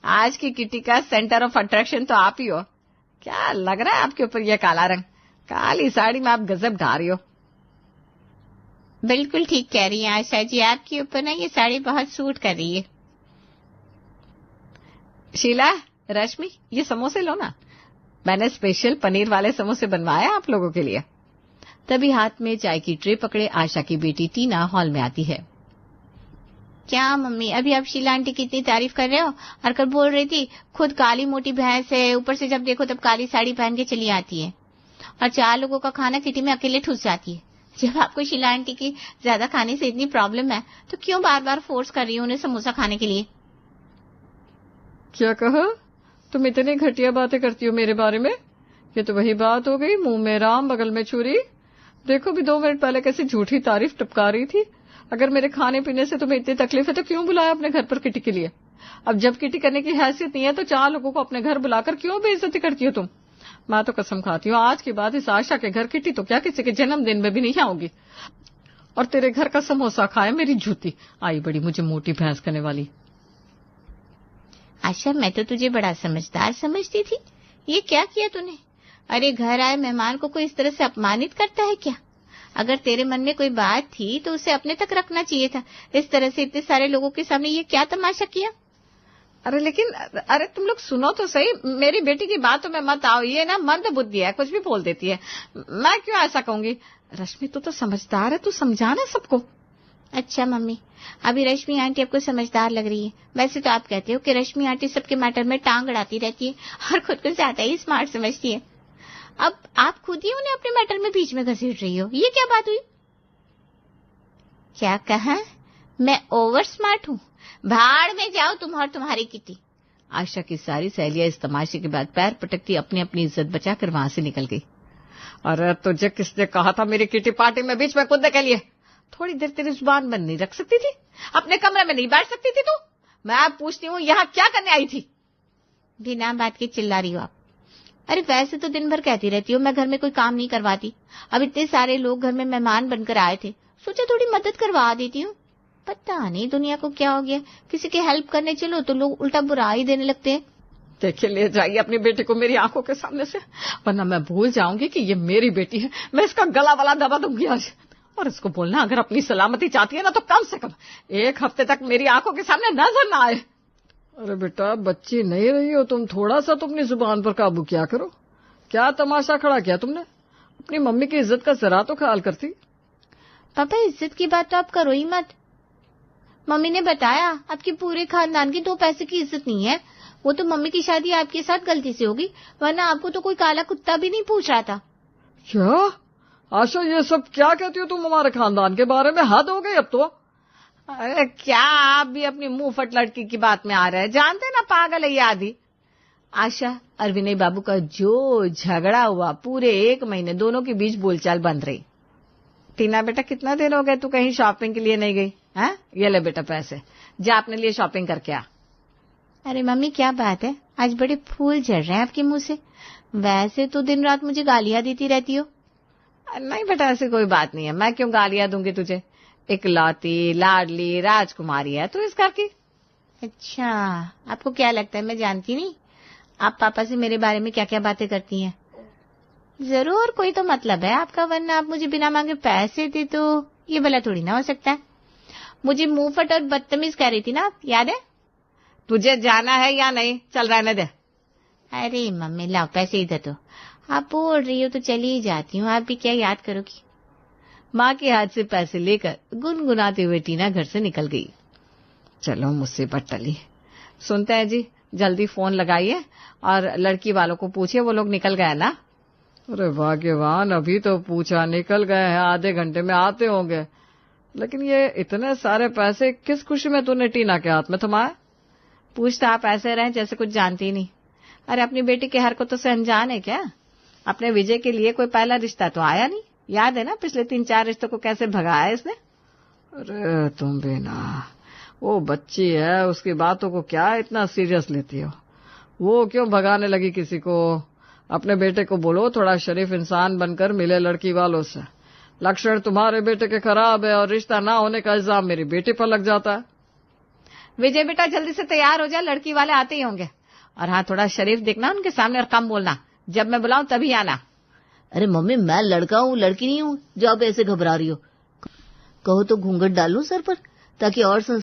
आज की किटी का सेंटर ऑफ अट्रैक्शन तो आप ही हो। क्या लग रहा है आपके ऊपर ये काला रंग? काली साड़ी में आप गजब ढा रही हो। बिल्कुल ठीक कह रही हैं आशा जी, आपके ऊपर ना ये साड़ी बहुत सूट कर रही है। शीला, रश्मि, ये समोसे लो ना, मैंने स्पेशल पनीर वाले समोसे बनवाए आप लोगों के लिए। तभी हाथ में चाय की ट्रे पकड़े आशा की बेटी टीना हॉल में आती है। क्या मम्मी, अभी आप शीला आंटी की इतनी तारीफ कर रहे हो और कल बोल रही थी खुद काली मोटी भैंस है, ऊपर से जब देखो तब काली साड़ी पहन के चली आती है और 4 लोगों का खाना किटी में अकेले ठुस जाती है। जब आपको शीला आंटी की ज्यादा खाने से इतनी प्रॉब्लम है तो क्यों बार बार फोर्स कर रही हो उन्हें समोसा खाने के लिए? क्या कहा? तुम इतनी घटिया बातें करती हो मेरे बारे में? ये तो वही बात हो गई, मुंह में राम बगल में छुरी। देखो भी 2 मिनट पहले कैसी झूठी तारीफ टपका रही थी। अगर मेरे खाने पीने से तुम्हें इतनी तकलीफ है तो क्यों बुलाया अपने घर पर किटी के लिए? अब जब किटी करने की हैसियत नहीं है तो 4 लोगों को अपने घर बुलाकर क्यों बेइज्जती करती हो तुम? मैं तो कसम खाती हूँ आज के बाद इस आशा के घर किटी तो क्या किसी के जन्मदिन में भी नहीं आऊंगी। और तेरे घर का समोसा खाए मेरी जूती। आई बड़ी मुझे मोटी भैंस करने वाली। आशा, मैं तो तुझे बड़ा समझदार समझती थी, ये क्या किया तूने? अरे घर आए मेहमान को कोई इस तरह से अपमानित करता है क्या? अगर तेरे मन में कोई बात थी तो उसे अपने तक रखना चाहिए था। इस तरह से इतने सारे लोगों के सामने ये क्या तमाशा किया? अरे लेकिन अरे तुम लोग सुनो तो सही, मेरी बेटी की बातों में मत आओ। ये ना मंद बुद्धि है, कुछ भी बोल देती है। मैं क्यों ऐसा कहूंगी? रश्मि तू तो समझदार है, तू समझाना सबको। अच्छा मम्मी, अभी रश्मि आंटी आपको समझदार लग रही है। वैसे तो आप कहते हो कि रश्मि आंटी सबके मैटर में टांग अड़ाती रहती है और खुद को ज्यादा ही स्मार्ट समझती है। अब आप खुद ही उन्हें अपने मैटर में बीच में घसीट रही हो। ये क्या बात हुई? क्या कहा? मैं ओवर स्मार्ट हूँ? भाड़ में जाओ तुम और तुम्हारी किटी। आशा की सारी सहेलियां इस तमाशे के बाद पैर पटकती अपनी अपनी इज्जत बचाकर वहां से निकल गई। अरे तुझे किसने कहा था मेरी किटी पार्टी में बीच में कूदने के लिए? थोड़ी देर तेरी जुबान बंद नहीं रख सकती थी? अपने कमरे में नहीं बैठ सकती थी तू? मैं पूछती हूँ यहाँ क्या करने आई थी? बिना बात के चिल्ला रही हो आप। अरे वैसे तो दिन भर कहती रहती हो मैं घर में कोई काम नहीं करवाती। अब इतने सारे लोग घर में मेहमान बनकर आए थे, सोचा थोड़ी मदद करवा देती हूँ। पता नहीं दुनिया को क्या हो गया, किसी की हेल्प करने चलो तो लोग उल्टा बुरा ही देने लगते हैं। देखिए, ले जाइए अपनी बेटी को मेरी आंखों के सामने से, वरना मैं भूल जाऊंगी कि ये मेरी बेटी है। मैं इसका गला वाला दबा दूंगी आज। और इसको बोलना अगर अपनी सलामती चाहती है ना तो कम से कम 1 हफ्ते तक मेरी आंखों के सामने नजर ना आए। अरे बेटा, बच्ची नहीं रही हो तुम, थोड़ा सा तो अपनी जुबान पर काबू किया करो। क्या तमाशा खड़ा किया तुमने? अपनी मम्मी की इज्जत का जरा तो ख्याल करती। पापा, इज्जत की बात तो आप करो ही मत। मम्मी ने बताया आपके पूरे खानदान की 2 पैसे की इज्जत नहीं है। वो तो मम्मी की शादी आपके साथ गलती से होगी, वरना आपको तो कोई काला कुत्ता भी नहीं पूछ रहा था। क्या आशा, ये सब क्या कहती हो तुम हमारे खानदान के बारे में? हद हो गई अब तो। अरे क्या आप भी अपनी मुंह फट लड़की की बात में आ रहे हैं? जानते ना पागल है ये आदि। आशा और विनय बाबू का जो झगड़ा हुआ, पूरे 1 महीने दोनों के बीच बोलचाल बंद रही। टीना बेटा, कितना दिन हो गए तू कहीं शॉपिंग के लिए नहीं गई? हैं? ये ले बेटा पैसे, जा अपने लिए शॉपिंग करके आ। अरे मम्मी, क्या बात है, आज बड़े फूल झड़ रहे हैं आपके मुंह से। वैसे तो दिन रात मुझे गालियां देती रहती हो। नहीं बेटा, ऐसी कोई बात नहीं है। मैं क्यों गालियां दूंगी तुझे? इकलौती लाडली राजकुमारी है तू इस घर की। अच्छा, आपको क्या लगता है मैं जानती नहीं आप पापा से मेरे बारे में क्या क्या बातें करती हैं? जरूर कोई तो मतलब है आपका, वरना आप मुझे बिना मांगे पैसे दे तो ये भला थोड़ी ना हो सकता है। मुझे मुंहफट और बदतमीज कह रही थी ना, याद है? तुझे जाना है या नहीं? चल रहने दे। अरे मम्मी, लाओ पैसे इधर दो। आप बोल रही हो तो चली ही जाती हूँ, आप भी क्या याद करोगी। माँ के हाथ से पैसे लेकर गुनगुनाते हुए टीना घर से निकल गई। चलो मुसीबत टली। सुनते हैं जी, जल्दी फोन लगाइए और लड़की वालों को पूछिए वो लोग निकल गए ना। अरे भाग्यवान, अभी तो पूछा, निकल गए हैं, आधे घंटे में आते होंगे। लेकिन ये इतने सारे पैसे किस खुशी में तूने टीना के हाथ में थमाया? पूछता आप ऐसे रहे जैसे कुछ जानती नहीं। अरे अपनी बेटी की हरकतों से अनजान है क्या? अपने विजय के लिए कोई पहला रिश्ता तो आया नहीं, याद है ना? पिछले 3-4 रिश्तों को कैसे भगाया इसने। अरे तुम भी ना, वो बच्ची है, उसकी बातों को क्या इतना सीरियस लेती हो? वो क्यों भगाने लगी किसी को? अपने बेटे को बोलो थोड़ा शरीफ इंसान बनकर मिले लड़की वालों से। लक्षण तुम्हारे बेटे के खराब है और रिश्ता ना होने का इल्जाम मेरी बेटी पर लग जाता है। विजय बेटा जल्दी से तैयार हो जा, लड़की वाले आते ही होंगे। और हाँ, थोड़ा शरीफ दिखना उनके सामने और कम बोलना, जब मैं बुलाऊं तभी आना। अरे मम्मी, मैं लड़का हूँ, लड़की नहीं हूँ जो आप ऐसे घबरा रही हो। कहो तो घूंघट डालूं सर पर, ताकि और